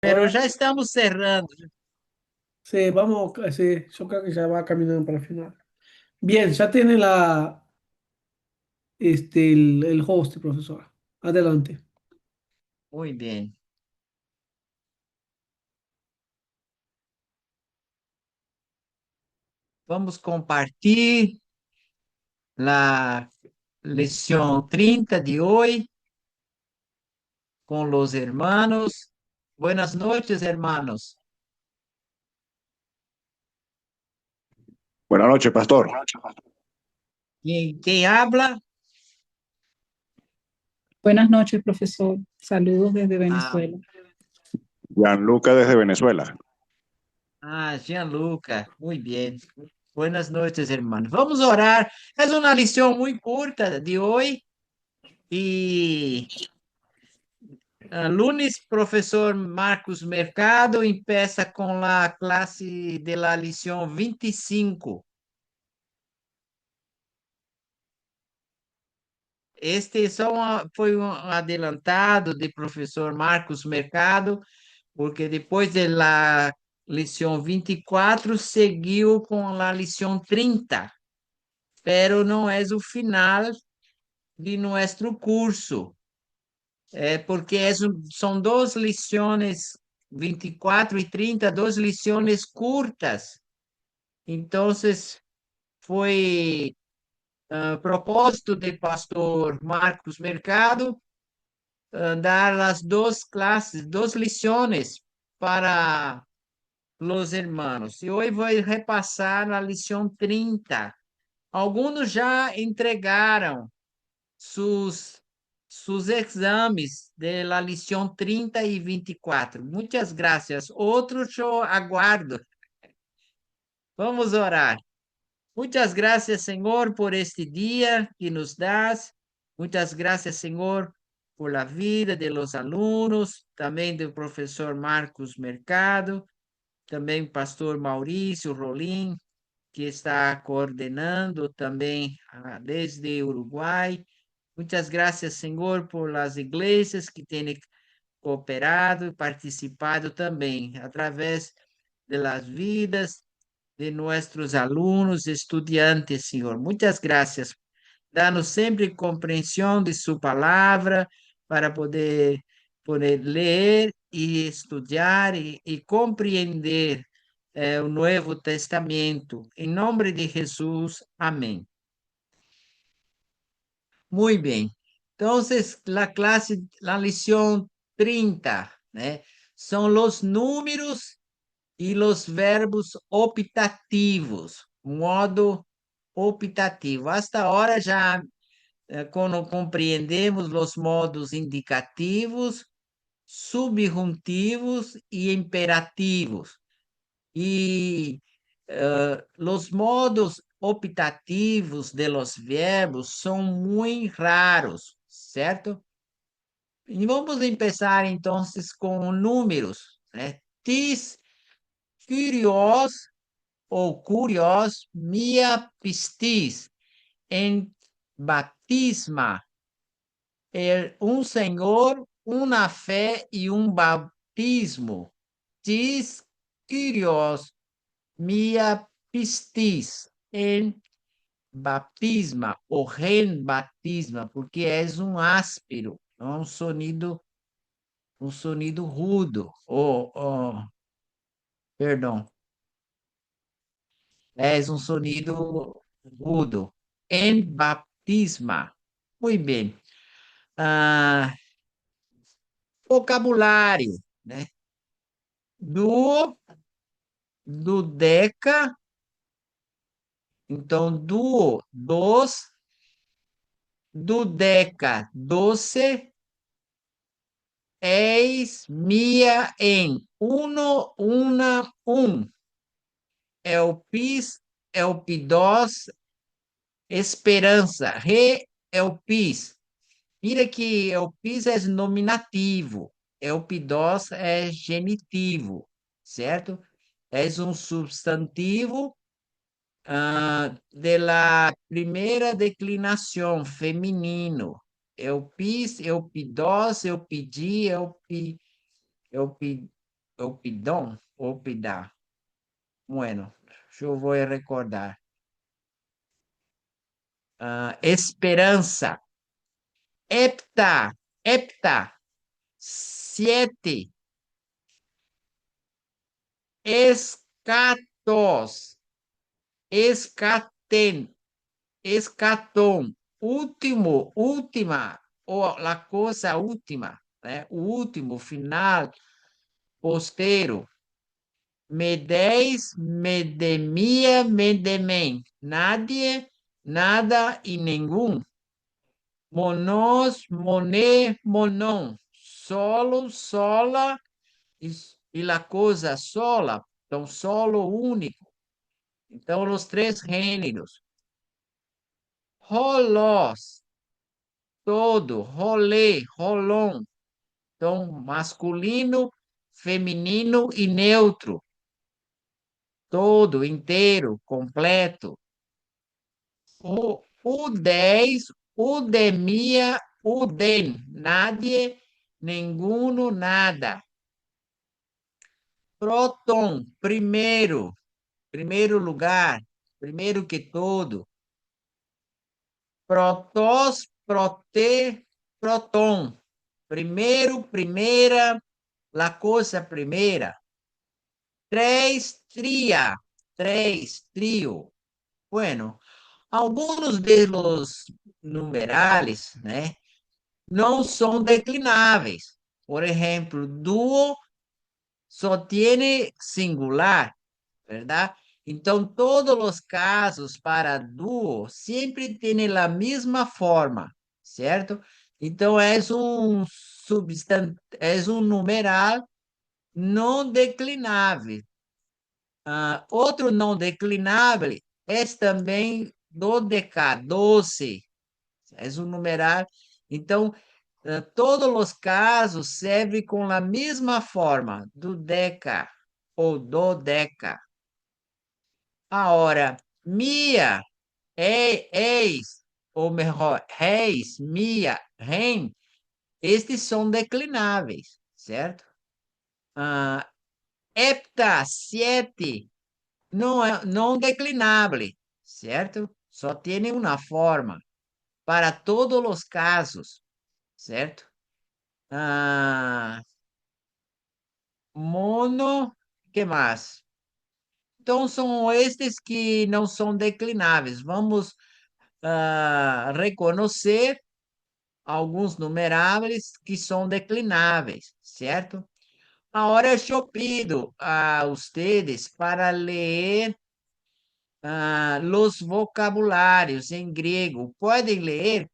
Pero Ahora já estamos cerrando. sí, vamos, sí, yo creo que ya va caminando para el final. Bien, ya tiene el host, profesora. Adelante. Muito bem. Vamos compartilhar a lição 30 de hoje com os hermanos. Buenas noches, hermanos. Buenas noches, pastor. Quem habla? Buenas noches, profesor. Saludos desde Ah, Venezuela. Gianluca desde Venezuela. Gianluca. Muito bem. Buenas noches, hermanos. Vamos orar. É uma lição muito curta de hoje. E lunes, professor Marcos Mercado empieza com a classe de la lição 25. Este só foi um adelantado de professor Marcos Mercado, porque depois da lição 24 seguiu com a lição 30, pero não é o final de nosso curso. Porque são duas lições, 24 e 30, duas lições curtas. Então, foi propósito do pastor Marcos Mercado dar as duas classes, duas lições para os hermanos. E hoje vou repassar a lição 30. Alguns já entregaram sus exames de la lição 30 e 24. Muitas graças. Outros eu aguardo. Vamos orar. Muitas graças, Senhor, por este dia que nos das. Muitas graças, Senhor, por la vida de los alunos, também do professor Marcos Mercado, também pastor Maurício Rolim, que está coordenando também desde Uruguai. Muitas graças, Senhor, por las igrejas que têm cooperado e participado também, através de las vidas de nossos alunos, estudiantes, Senhor. Muitas graças. Dá-nos sempre compreensão de Sua palavra para poder ler e estudar e compreender o Novo Testamento. Em nome de Jesus, amém. Muito bem. Então, a classe, a lição 30, né? São os números e os verbos optativos, modo optativo. Hasta agora já compreendemos os modos indicativos, subjuntivos e imperativos. E os modos optativos de los verbos são muito raros, certo? E vamos começar então com números, né? Tis curios ou curios mia pistis en batisma, um Senhor, uma fé e um batismo. Tis curios mia pistis en batisma ou ren batisma, porque és um áspero, não é um sonido rudo, perdão, és um sonido rudo. En batisma. Muito bem. Ah, vocabulário, né? Do, do deca, então, do deca, doce, eis, mia, em, uno, una, um. Elpis, elpidos, esperança, re, elpis. Mira que elpis é nominativo, elpidos é genitivo, certo? É um substantivo de la primeira declinação, feminino. Eu pis, eu pidós, eu pedi, eu pi, Opidón, opidá. Bueno, yo voy a recordar. Esperanza. Hepta, hepta. 7. Escatos. Escaten. Escatón. Último, última. O la cosa última. O último, final, posteiro. Medeis, medemia, medemem. Nadie, nada y ningún. Monos, moné, monon. Solo, sola e la coisa sola. Então, solo, único. Então, os três gêneros. Rolós, todo, rolê, rolon. Então, masculino, feminino e neutro. Todo, inteiro, completo. O 10, udemia, uden. Nadie, ninguno, nada. Próton, primeiro. Primeiro lugar. Primeiro que todo. Protós, proté, próton. Primeiro, primeira, la coisa primeira. 3, tria. 3, trio. Bueno, algunos de los numerales, né, não são declináveis. Por exemplo, dúo só tiene singular, ¿verdad? Então, todos os casos para dúo sempre tem a mesma forma, certo? Então, é um numeral não declinável. Outro não declinável é também dodeca, 12. É um numeral. Então, todos os casos servem com a mesma forma, dodeca ou dodeca. Agora, mia, eis, ou melhor, reis, mia, rem, estes são declináveis, certo? Hepta, 7, não declinável, certo? Só tem uma forma para todos os casos, certo? Mono, que mais? Então, são estes que não são declináveis. Vamos reconhecer alguns numeráveis que são declináveis, certo? Agora eu pido a vocês para ler los vocabulários em grego. Podem ler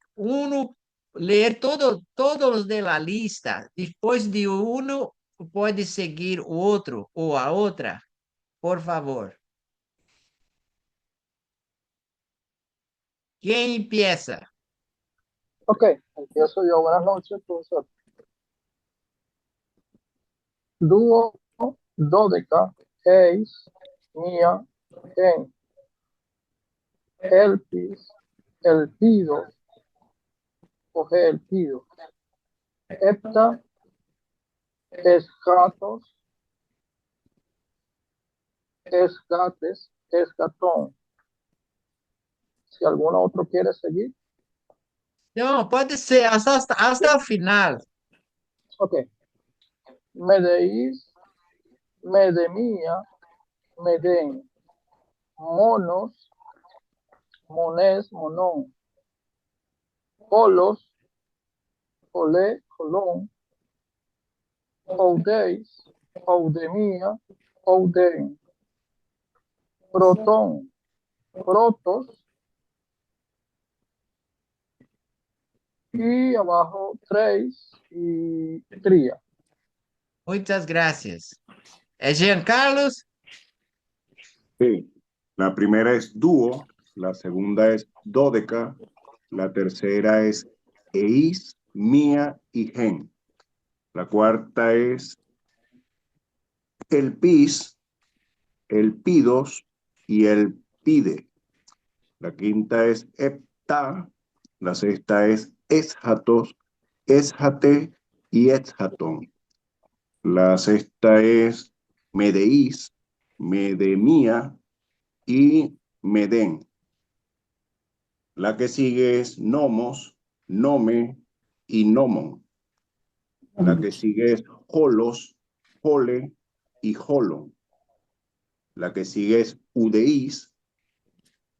todos de la lista. Depois de uno, pode seguir o outro ou a outra, por favor. Quem empieza? Ok, empiezo yo. Buenas noches, profesor. Dúo, dodeca, eis, mia, en, elpis, elpido, coge elpido, hepta, escatos, escates, escatón. Si alguno otro quiere seguir. Não, pode ser hasta o final. Ok. Medeis, medemia, meden, monos, monés, monón, polos, olé, colón, oudeis, oudemia, ouden, protón, protos, y abajo 3 y tria. Muitas gracias. Jean Carlos? Sí. La primera es dúo, la segunda es dodeca, la tercera es eis, mia y gen. La cuarta es el pis, el pidos y el pide. La quinta es hepta, la sexta es esjatos, esjate y esjatón. La sexta es Medeís, Medemía y Medén. La que sigue es Nomos, Nome y Nomon. La que sigue es Jolos, Jole y Jolon. La que sigue es Udeís,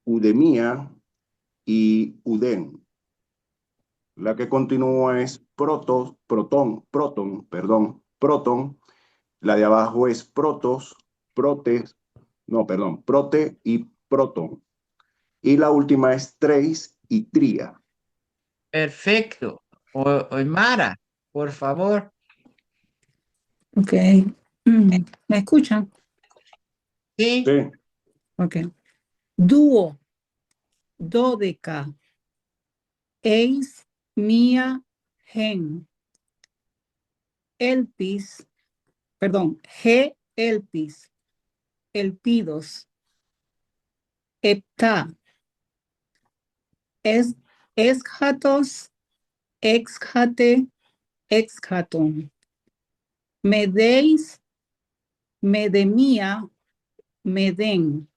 Udemía y Uden. La que continúa es Proton. La de abajo es Protos, Protes, no, perdón, Prote y Proton. Y la última es Treis y Tria. Perfecto. Oymara, por favor. Ok. ¿Me escuchan? Sí, Sí, Ok. Dúo, dódeca, eis, mía, gen, elpis, perdón, G, elpis, elpidos, hepta, es, eschatos, exjate, exjaton, medeis, medemia, meden,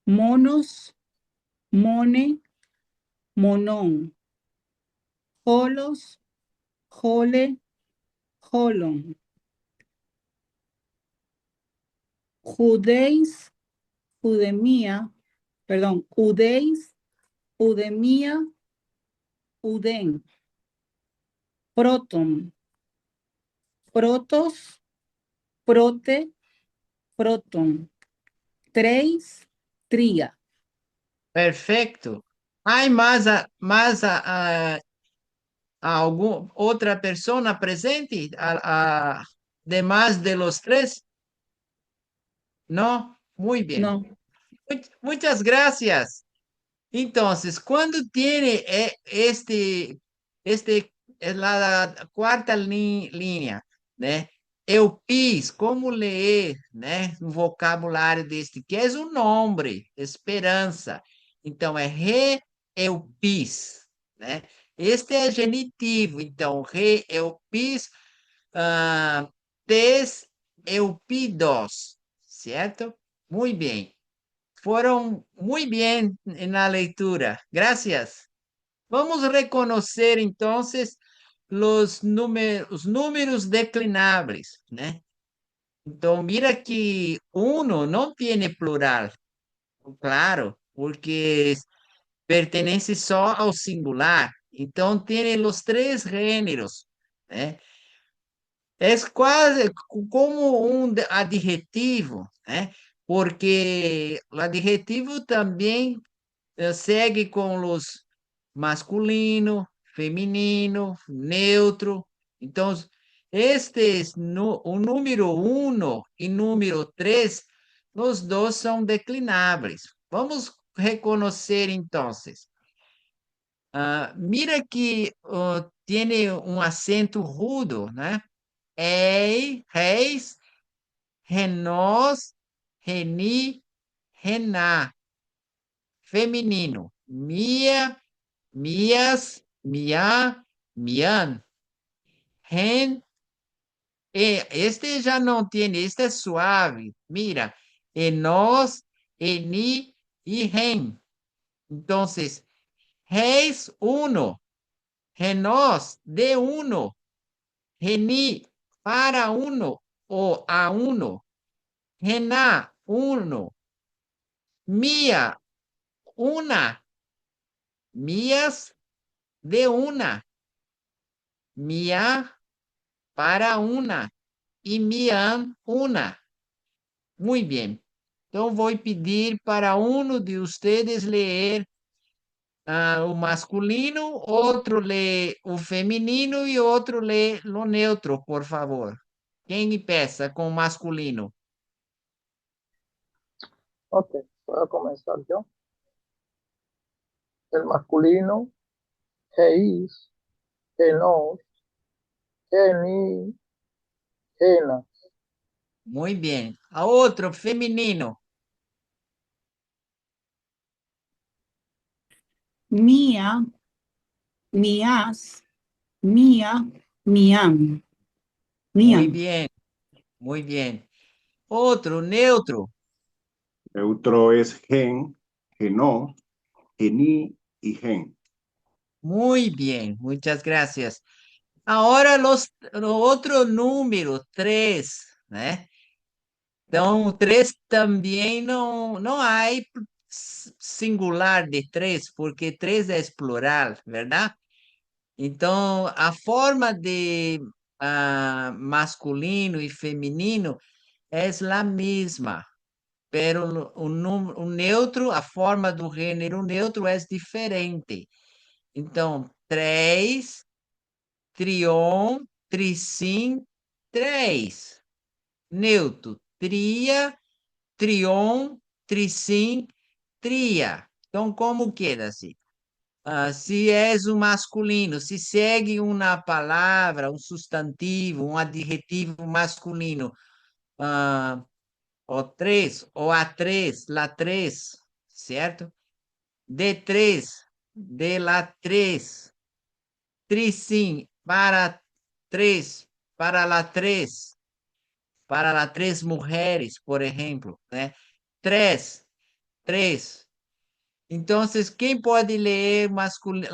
monos, mone, monon, holos, jole, holon, judeis, udemia, perdón, udeis, udemia, uden, proton, protos, prote, proton, treis, tria. perfecto. ¿Hay alguna otra persona presente, además de los tres? No, muy bien. No, Muchas gracias. Entonces, cuando tiene es la cuarta línea, né? Eupis, como leer, né? O vocabulário deste, que é um nome, esperança. Então, é re-eupis, né? Este é genitivo, então, re-eupis, tes eupidos, certo? Muito bem. Fueron muy bien en la lectura. Gracias. Vamos a reconocer entonces los números declinables, ¿né? Entonces, mira que uno no tiene plural, claro, porque pertenece só ao singular. Então, tiene los tres géneros, ¿né? Es quase como un adjetivo, ¿eh? Porque o adjetivo também segue com os masculino, feminino, neutro. Então, estes, o número 1 e número 3, os dois são declináveis. Vamos reconhecer, então. Mira que tiene um acento rudo, né? Ei, reis, renós, reni, rená. Feminino. Mia, mias, mia, mian. Ren, este já não tem, este é suave. Mira, enos, eni e ren. Então, reis, uno. Renos, de uno. Reni, para uno o a uno. Rená, uno. Mia, una. Mías, de una. Mía, para una. Y mian, una. Muy bien. Então, vou pedir para um de ustedes ler o masculino, outro lê o feminino e outro lê o neutro, por favor. Quem empieza com o masculino? Ok, voy a comenzar yo. El masculino, heis, henos, heni, hena. Muito bem. A outro, feminino. mía, mías, mía, mian, Muy Mian. bien, muy bien. Otro, neutro. Neutro es gen, genó, gení y gen. Muy bien, muchas gracias. Ahora lo otro número, tres, né? Então, três também não há singular de três, porque três é plural, verdade? Então, a forma de masculino e feminino é a mesma, pero o neutro, a forma do gênero neutro é diferente. Então, três, trion, tricim, três. Neutro, tria, trion, tricim, tria. Então, como queda-se? Se és o masculino, se segue uma palavra, um substantivo, um adjetivo masculino, ah, o três, ou a três, lá três, certo? De três, de lá três, tricim, para lá três, para lá três mulheres, por exemplo, né? Três, três. Então, quem pode ler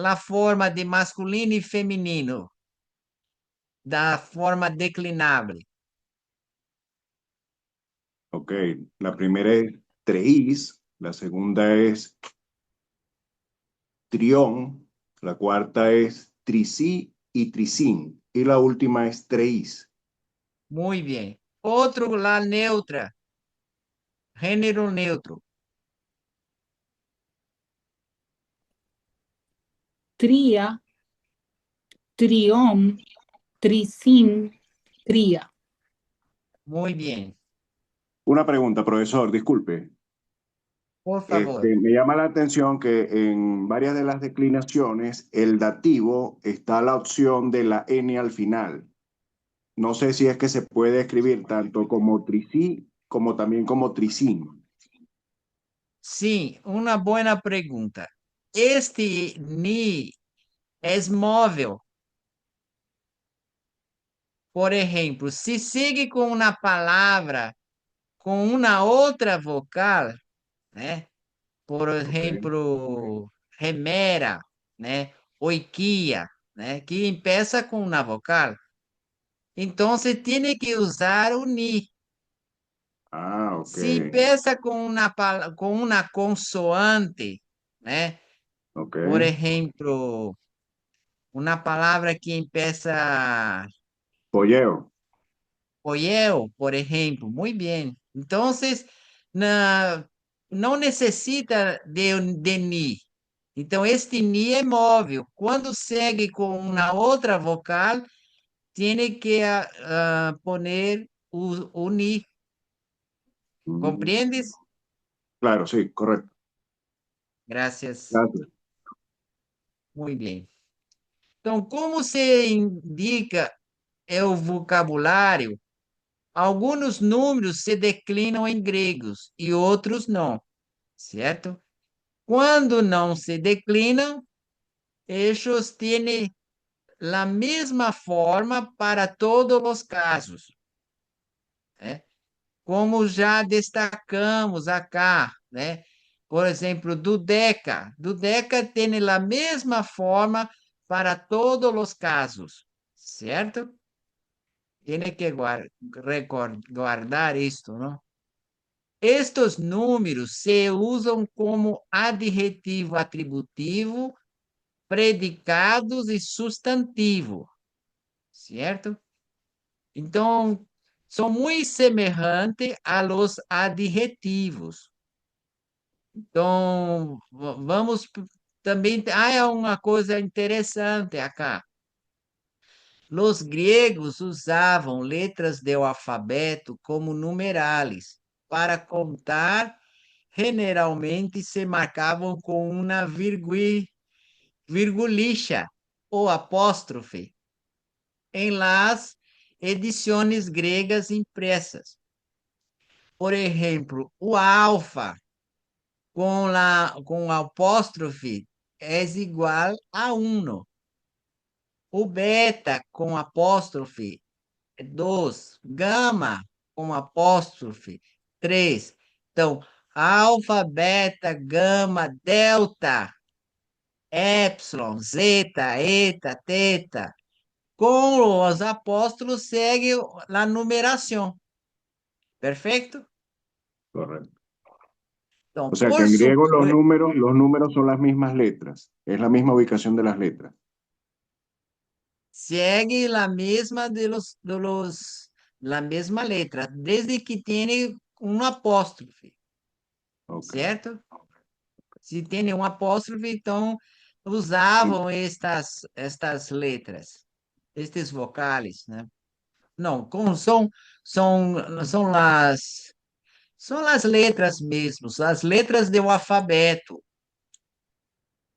a forma de masculino e feminino da forma declinável? Ok, la primera es treís, la segunda es trión, la cuarta es tricí y tricín, y la última es treís. Muito bem. Outro lá, neutra, gênero neutro. Tria, trión, tricín, tria. Muito bem. Una pregunta, profesor, disculpe. Por favor. Me llama la atención que en varias de las declinaciones el dativo está la opción de la N al final. No sé si es que se puede escribir tanto como tricí como también como tricín. Sim, uma boa pergunta. Este ni é móvel. Por exemplo, se sigue com uma palavra com uma outra vocal, né? Por Ok. exemplo, remera, né? Oikia, né? Que empieza com uma vocal. Então, você tem que usar o ni. Ah, ok. Se empieza com uma consoante, né? Ok. Por exemplo, uma palavra que empieza Polleo. Oyeo, por exemplo, muito bem. Então, não necessita de ni. Então, este ni é móvel. Quando segue com uma outra vocal, tem que poner o ni. Mm, ¿Compreendes? claro, sí, correcto. Gracias. Gracias. Muito bem. Então, como se indica é o vocabulário, alguns números se declinam em gregos e outros não, certo? Quando não se declinam, estes têm a mesma forma para todos os casos, né? Como já destacamos acá, né? Por exemplo, Dudeca tem a mesma forma para todos os casos, certo? Tem que guardar isto, não? Estes números se usam como adjetivo atributivo, predicados e substantivo, certo? Então, são muito semelhantes a los adjetivos. Então, vamos também. É uma coisa interessante acá. Os gregos usavam letras do alfabeto como numerales para contar. Generalmente se marcavam com uma virgulicha ou apóstrofe em las edições gregas impressas. Por exemplo, o alfa com apóstrofe é igual a 1. O beta com apóstrofe 2, gama com apóstrofe, 3. Então, alfa, beta, gama, delta, epsilon, zeta, eta, teta. Com os apóstolos segue a numeração. Perfeito? Correcto. Então, O sea que por en griego supuesto, los números son las mismas letras, es la misma ubicación de las letras. segue a mesma la mesma letra, desde que tiene um apóstrofe, Ok. certo? Se tem um apóstrofe, então usavam estas letras, estes vocais, né? Não, são as letras mesmo, as letras do alfabeto.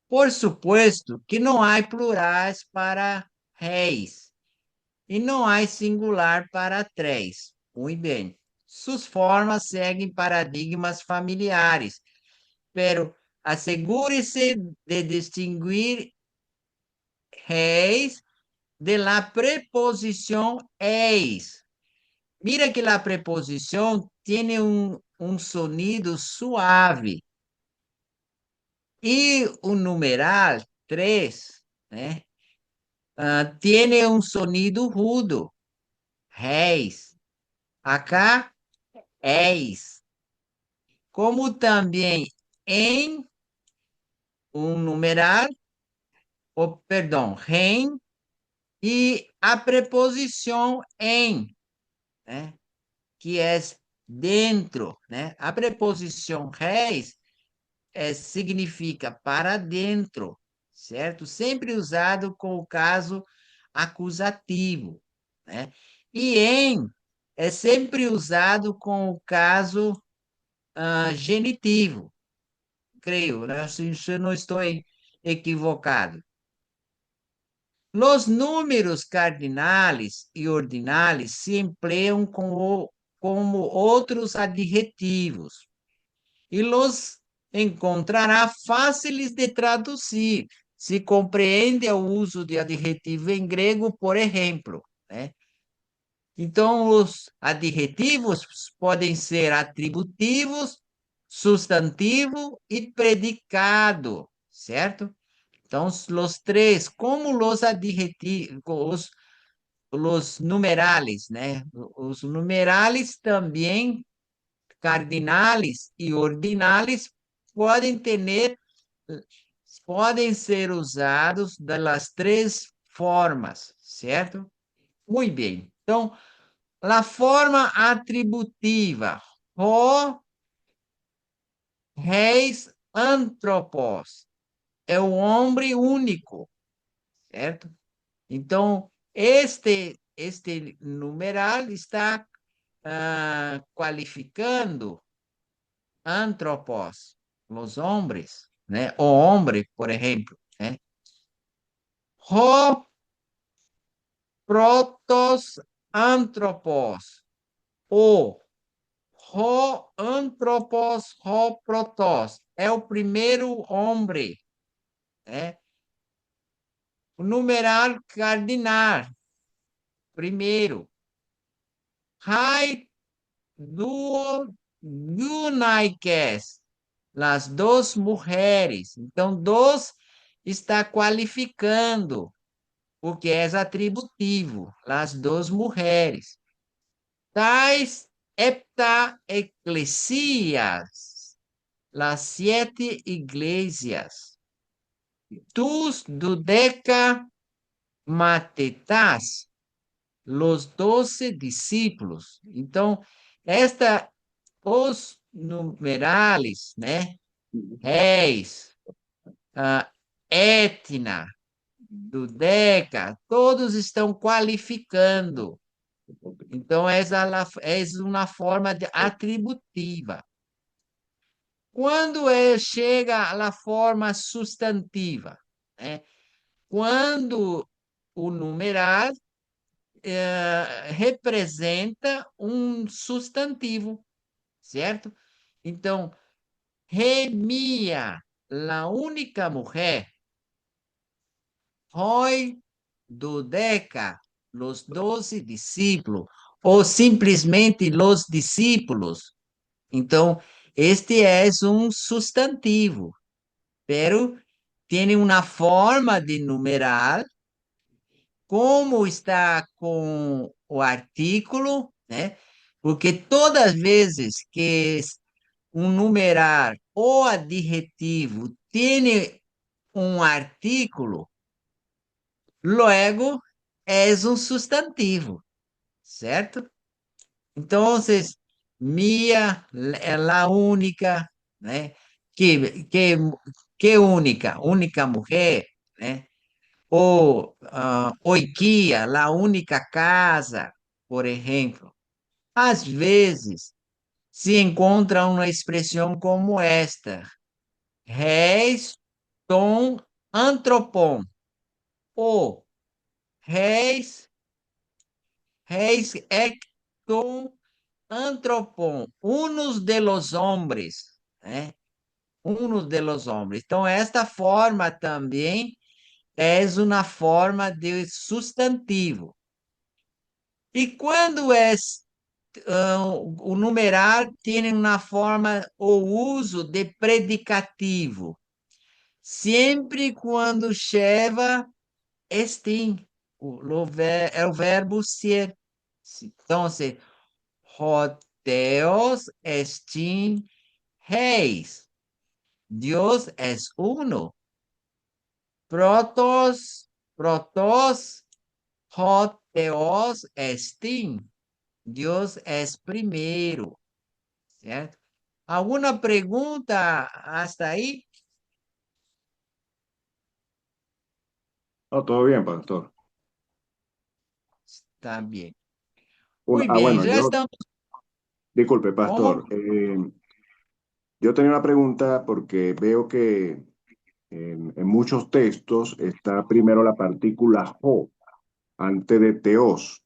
Por suposto que não há plurais para reis e não há singular para três. Muito bem. Suas formas seguem paradigmas familiares, pero assegure-se de distinguir reis de la preposición eis. Mira que la preposición tiene un sonido suave. Y un numeral, 3, né? Tiene un sonido rudo. Reis. Acá, eis. Como também em um numeral, ou perdão, rem, e a preposição em, né? Que é dentro, né? A preposição res significa para dentro, certo? Sempre usado com o caso acusativo, né? E em é sempre usado com o caso genitivo, creio, né? Se eu não estou equivocado. Los números cardinales y ordinales se emplean como outros adjetivos e los encontrará fáceis de traduzir se compreende o uso de adjetivo em grego, por exemplo, né? Então, os adjetivos podem ser atributivos, substantivo e predicado, certo? Então, os três, como os adjetivos, os numerales, né? Os numerales também, cardinales e ordinales, podem ter, podem ser usados das três formas, certo? Muito bem. Então, a forma atributiva, ho, reis, antropos, é o homem único, certo? Então, este numeral está qualificando antropos, os homens, né? O homem, por exemplo, né? Ho protos antropos, o ho antropos, ho protos, é o primeiro homem, né? O numeral cardinal, primeiro. Hai duo Yunaikes, as duas mulheres. Então, dos está qualificando, porque é atributivo, as duas mulheres. Tais hepta eclesias, las 7 iglesias. Tus dodeca matetas, los 12 discípulos. Então, os numerales, né? Reis, Etna, Dodeca, todos estão qualificando. Então, essa é uma forma atributiva. Quando chega a forma substantiva, né? Quando o numeral representa um substantivo, certo? Então, Remia, a única mulher, Roy, Dodeca, los 12 discípulos, ou simplesmente los discípulos. Então, este é um substantivo, pero tem uma forma de numerar, como está com o artículo, né? Porque todas as vezes que um numerar ou adjetivo tem um artículo, logo é um substantivo, certo? Então, Mia é a única, né? Que única, única mulher, né? Ou Oikia, a única casa, por exemplo. Às vezes, se encontra uma expressão como esta: Reis ton antropon, ou reis ecton antropon, unos de los hombres, né? Unos de los hombres. Então, esta forma também é uma forma de substantivo. E quando o numeral tem uma forma ou uso de predicativo, sempre quando chega estim, é o verbo ser. Então, Deus estim reis. Deus é uno. Protos, hot Deus estim. Deus é primeiro, certo? Alguma pergunta hasta aí? No, todo bien, pastor. Está bem. Muito bem, Bueno, já estamos. disculpe, ¿Cómo? pastor. Yo tenía una pregunta porque veo que en muchos textos está primero la partícula ho antes de teos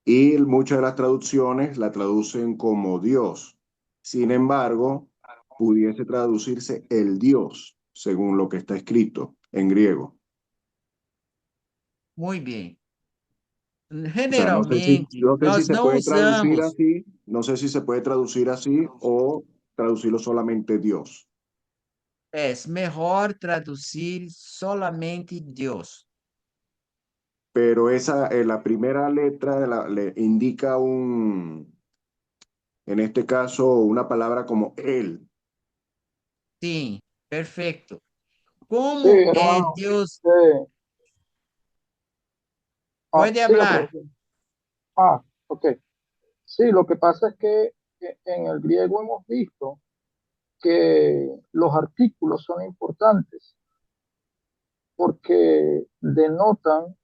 y muchas de las traducciones la traducen como Dios. Sin embargo, pudiese traducirse el Dios, según lo que está escrito en griego. Muito bem. O sea, Generalmente, no sé si nós se não puede traducir usamos, así, no sé si se puede traducir así o traducirlo solamente Dios. é melhor traduzir solamente Deus. Pero esa, la primera letra le indica en este caso, una palabra como él. Sim, perfeito. Sí, Como é hermano. Deus? Pode Siga, falar. profesor. Ok. Sí, lo que pasa es que en el griego hemos visto que los artículos son importantes porque denotan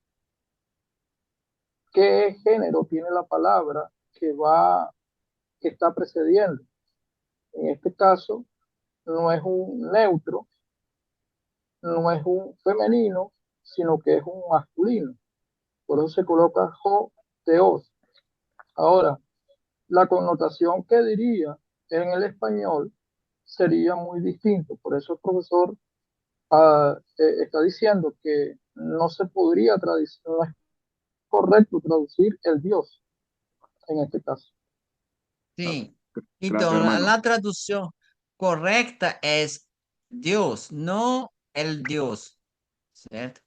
qué género tiene la palabra que está precediendo. En este caso, no es un neutro, no es un femenino, sino que es un masculino. Por eso se coloca jo, teos. Ahora, la connotación que diría en el español sería muy distinto. Por eso el profesor está diciendo que no se podría traducir, no es correcto traducir el Dios en este caso. Sim. Gracias, Então, hermano. a tradução correta é Deus, não el Deus, certo?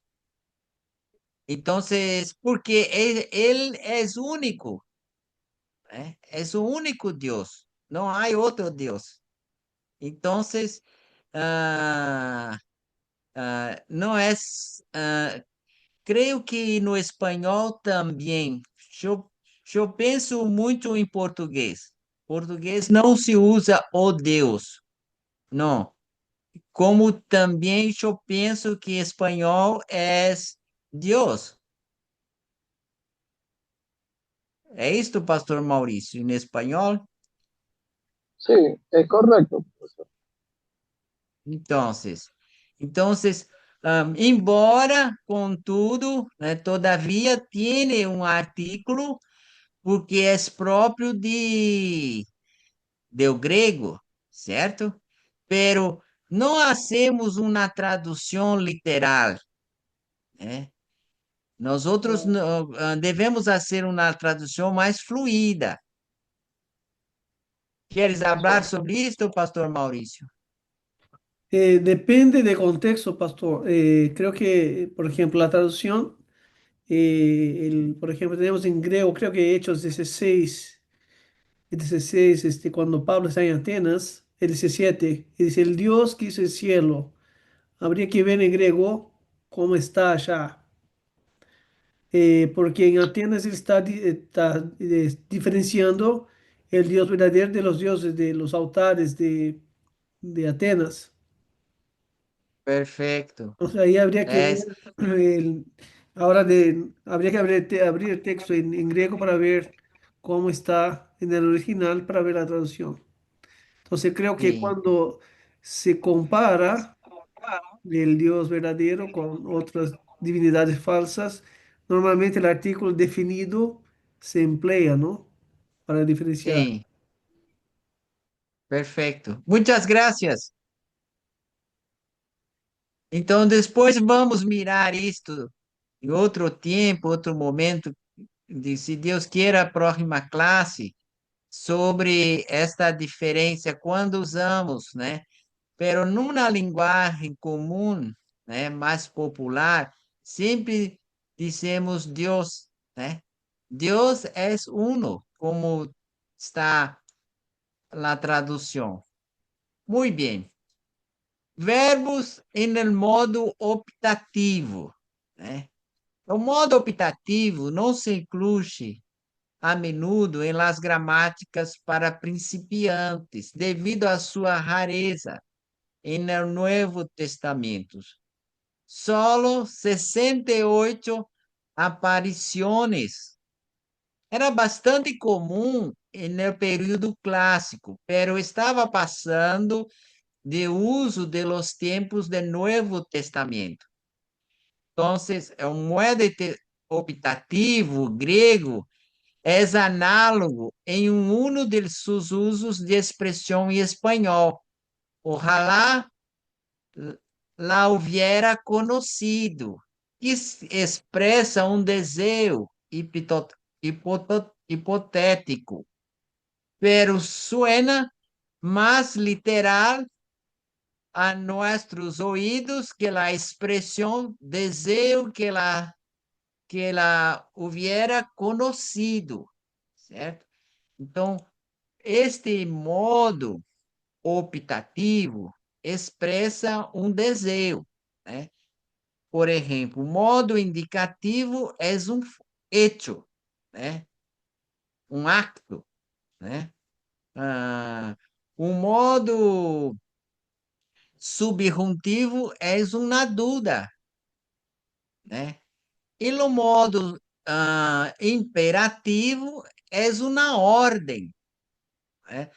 Então, porque ele é único, né? É o único Deus, não há outro Deus. Então, não é. Creio que no espanhol também. Eu penso muito em português. Português não se usa o Deus, não. Como também eu penso que espanhol é Deus. É isto, pastor Maurício, em espanhol? Sí, es correcto, profesor. Então, embora, contudo, né, todavia, tem um artículo, porque é próprio do grego, certo? Pero não hacemos uma tradução literal, né? Nosotros devemos fazer uma tradução mais fluida. ¿Quieres hablar sobre esto, Pastor Mauricio? Depende de contexto, pastor. Creo que, por ejemplo, la traducción, por ejemplo, tenemos en griego, creo que Hechos 16, 16, cuando Pablo está en Atenas, el 17, y dice, el Dios que hizo el cielo. Habría que ver en griego cómo está allá. Porque en Atenas él está diferenciando el Dios verdadero de los dioses de los altares de Atenas. Perfecto. O sea, ahí habría que ver, Es, el- habría que abrir el texto en griego para ver cómo está en el original, para ver la traducción. Entonces creo que sí, cuando se compara el Dios verdadero con otras divinidades falsas, normalmente el artículo definido se emplea, ¿no? Para diferenciar. sí, perfecto. Muchas gracias. Então, depois vamos mirar isto em outro tempo, outro momento, se Deus queira, a próxima classe, sobre esta diferença quando usamos, né? Pero numa linguagem comum, né, mais popular, sempre dizemos Deus, né? Deus é uno, como está na tradução. Muito bem. Verbos em el modo optativo, né? O modo optativo não se inclui a menudo em las gramáticas para principiantes, devido à sua rareza em el Nuevo Testamento. Solo 68 aparições. Era bastante comum no período clássico, pero estava passando de uso de los tempos do Novo Testamento. Então, o modo optativo grego é análogo em um de seus usos de expressão em espanhol. Ojalá la hubiera conocido, que expressa um desejo hipotético, pero suena mais literal a nossos ouvidos que a expressão desejo que la hubiera conocido, certo? Então, este modo optativo expressa um desejo, né? Por exemplo, o modo indicativo é um hecho, né? Um acto, né? O modo subjuntivo é uma dúvida, né? E o modo imperativo é uma ordem, né?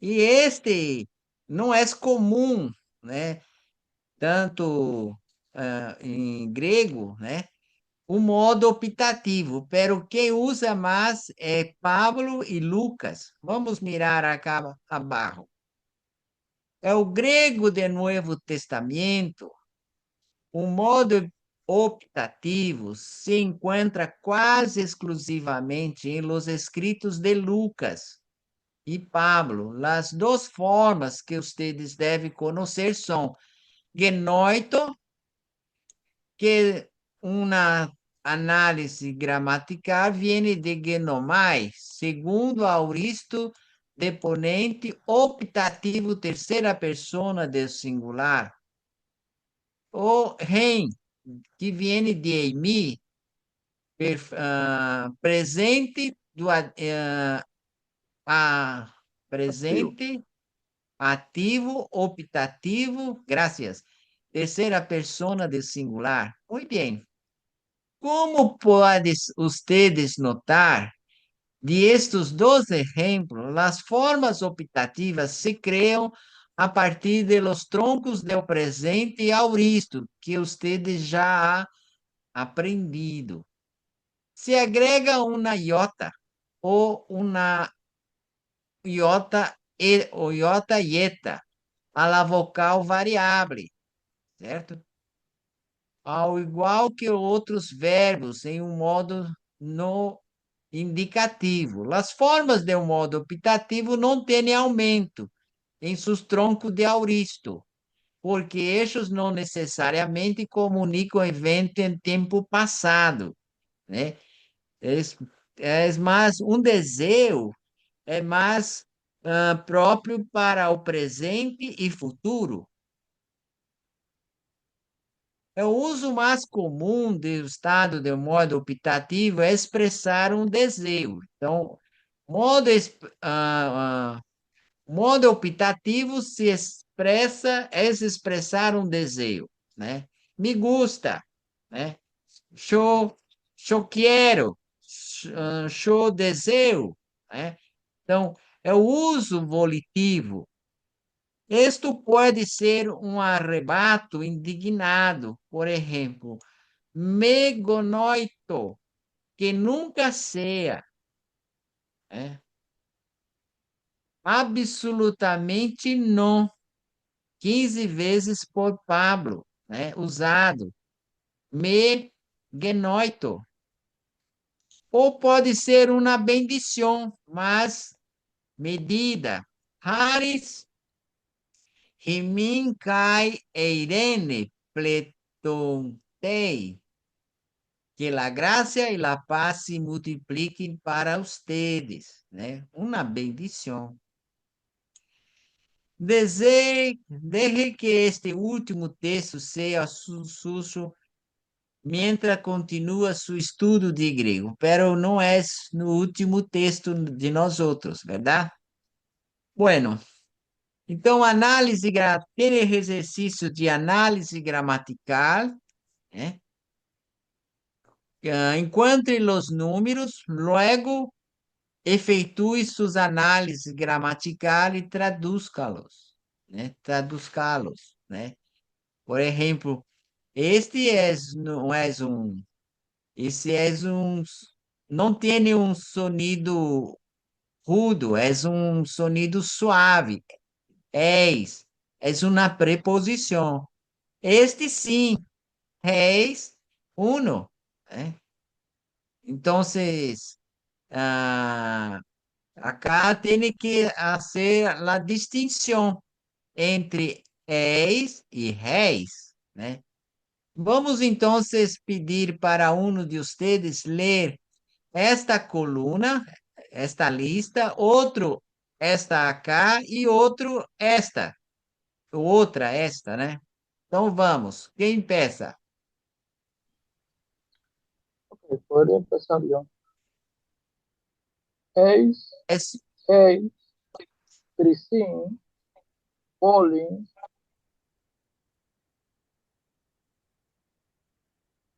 E este não é comum, né? Tanto em grego, né? O modo optativo, pero quem usa mais é Pablo e Lucas. Vamos mirar acá abaixo. É o grego do Novo Testamento. O modo optativo se encontra quase exclusivamente em los escritos de Lucas e Pablo. As duas formas que vocês devem conhecer são genoito, que uma análise gramatical viene de genomai, segundo Auristo de Ponente, optativo terceira pessoa do singular. O rem, que viene de eimi, presente do Activo. presente, ativo, optativo, graças. Terceira pessoa do singular. Muito bem. Como podes ustedes notar, de estes dois exemplos, as formas optativas se criam a partir de los troncos do presente e auristo, que ustedes já ha aprendido. Se agrega uma iota ou uma iota ieta a la vocal variável, certo? ao igual que outros verbos em um modo no indicativo. As formas de um modo optativo não têm aumento em seus troncos de auristo, porque estes não necessariamente comunicam evento em tempo passado, né? É mais um desejo, é mais próprio para o presente e futuro. O uso mais comum do estado de modo optativo é expressar um desejo. Então, modo optativo se expressa, é expressar um desejo, né? Me gusta, né? Yo, yo quiero, yo deseo, né? Então, é o uso volitivo. Isto pode ser um arrebato indignado, por exemplo, me gonoito, que nunca sea, né? Absolutamente não. 15 vezes por Pablo, né? Usado. Me genoito. Ou pode ser uma bendição, mas medida. Haris, Rimin, Kai, Eirene, Pletontei. Que a graça e a paz se multipliquem para ustedes, né? Uma bendição. Deje que este último texto seja susso mientras continua seu estudo de grego, pero não é no último texto de nós outros, verdade? Bueno, então tem exercício de análise gramatical, né? Encontre os números, luego efetue suas análises gramatical e traduzca-los, né? Traduzca-los, né? Por exemplo, não é esse é não tem um sonido rudo, é um sonido suave. É uma preposição. Este sim, és uno, né? Então, acá tem que fazer a distinção entre és e réis, né? Vamos então pedir para um de vocês ler esta coluna, esta lista, outro esta acá e outro outra esta, né? Então vamos, quem empieza? Ok, podría empezar yo. Eis, Es eis, tricin, polin,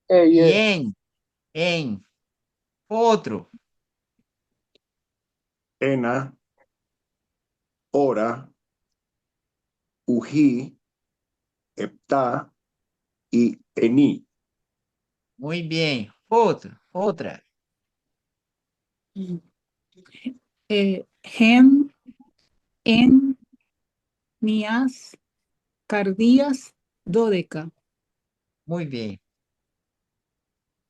eie, em, outro, Ena, hora, ují, heptá y ení. muito bem, outra, Gen, en, nias, cardías, dodeca. muito bem.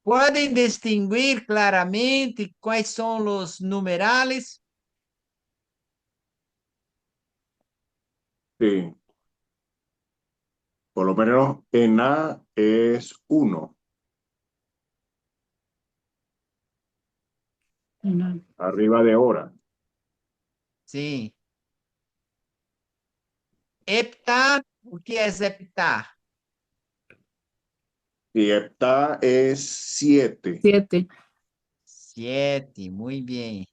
Podem distinguir claramente quais são os numerales? Sí. Por lo menos Ena es 1, Una. arriba de hora. Sim. Heptá, o que é heptá? Y heptá es 7. 7. 7, muito bem.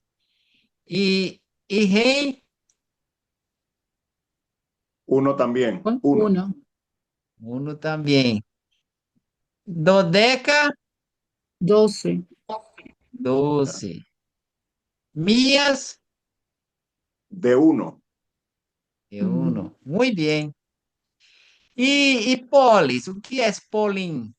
E rei? 1 también, 1. 1. 1 também. Dodeca? 12. 12. Mías? De 1. É 1. Muito bem. E polis? O que é polim?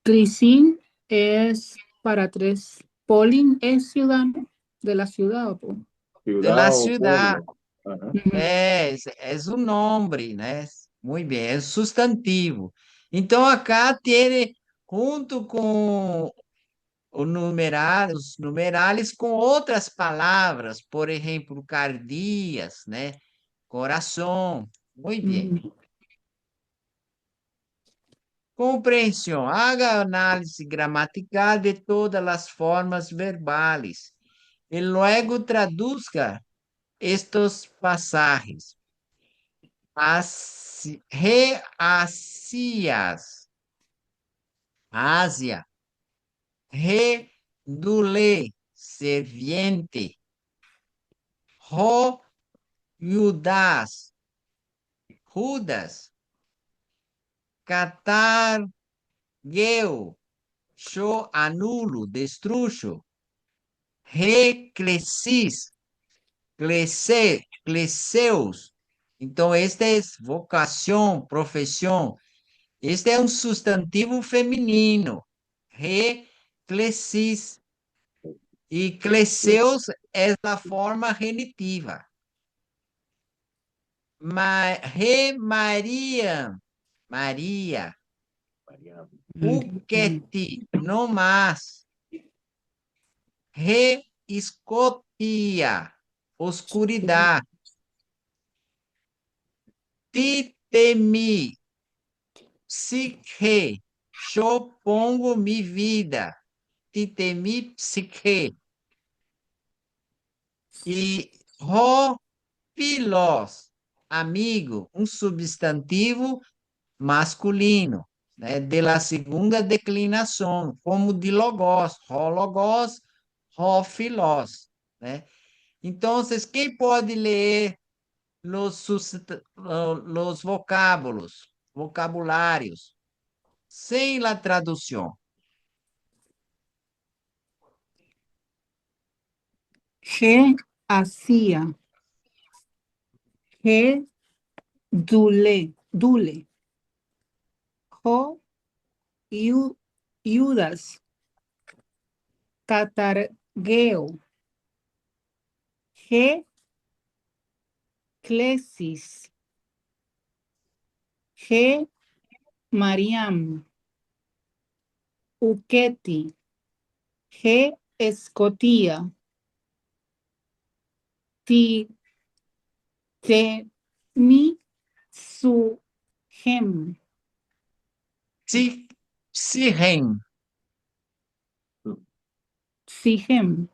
Tricin es para 3. Polin es ciudad, ¿no? De la ciudad. ¿O? De Ciudad la o ciudad. pueblo. Ajá. Ujú. É um nome, né? Muito bem, é substantivo. Então, acá tem, junto com os numerales com outras palavras, por exemplo, cardias, né? Coração. Muito bem. Compreensão. Haga análise gramatical de todas as formas verbales e luego traduzca estos pasajes. Reacias. Ásia. Redulé. Serviente. Ro Judas. Judas. Catargueu. Yo anulo, destruyo. Reclesis. Cleceus. Então, este é vocação, profissão. Este é um substantivo feminino. Reclesis. E cleceus é a forma genitiva. Maria. Maria. Uquete. No más. Reescotia. Oscuridade. Titemi. Psique. Eu pongo mi vida. Titemi psique. E Rofilos, amigo, um substantivo masculino, né, de la segunda declinação, como de logos, rologos, rofilos, né? Então, quem pode ler os vocábulos, vocabulários, sem a tradução? G hacía. G dule. Jo Judas. Catargueo. G clesis. G Mariam. Uqueti. G escotía. Ti te mi su gem. Siren. Sigem.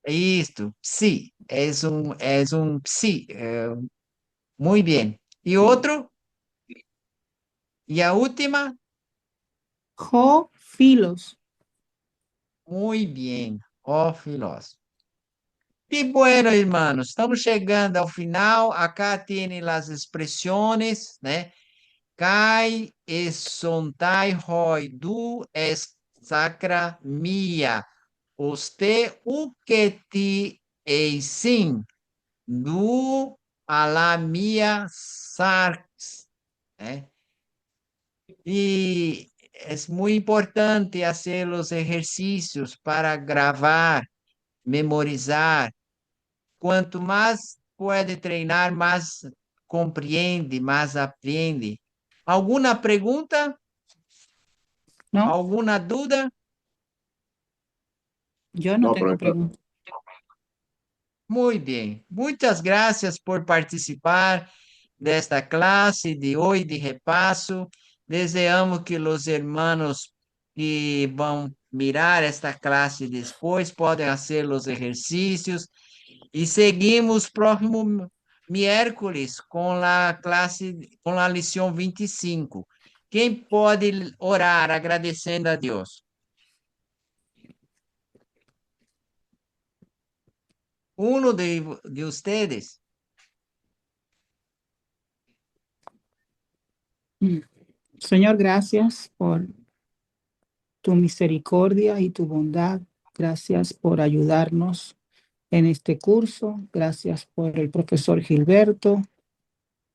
Isto, psi, es un psi. Muy bien. ¿Y otro? ¿Y a última? Jo filos. Muy bien. Oh, filósofo. E bueno, hermanos, estamos chegando ao final. Acá tem as expressões, né? Kai esontai hoi du es sacra mia. Oste uketi eisin du ala mia sarx, né? E é muito importante fazer os exercícios para gravar, memorizar. Quanto mais pode treinar, mais compreende, mais aprende. Alguma pergunta? ¿No? Alguma dúvida? Yo no No, tengo profesor. preguntas. Muito bem. Muitas graças por participar desta classe de hoje de repasso. Desejamos que os irmãos que vão mirar esta classe depois podem fazer os exercícios e seguimos próximo miércoles com a classe, com a lição 25. Quem pode orar agradecendo a Deus? Uno de ustedes. Señor, gracias por tu misericordia y tu bondad. Gracias por ayudarnos en este curso. Gracias por el profesor Gilberto,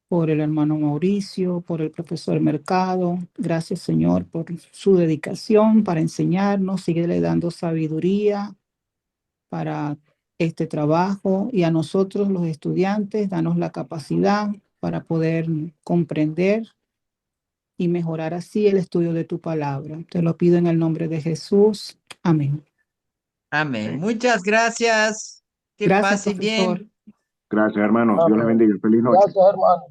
por el hermano Mauricio, por el profesor Mercado. Gracias, Señor, por su dedicación para enseñarnos. Síguele dando sabiduría para este trabajo y a nosotros, los estudiantes, danos la capacidad para poder comprender y mejorar así el estudio de tu palabra. Te lo pido en el nombre de Jesús. Amén. Amén. Muchas gracias. Que Gracias, pase profesor. bien. Gracias, hermanos. Dios les Amén. bendiga. Feliz noche. Gracias, hermano.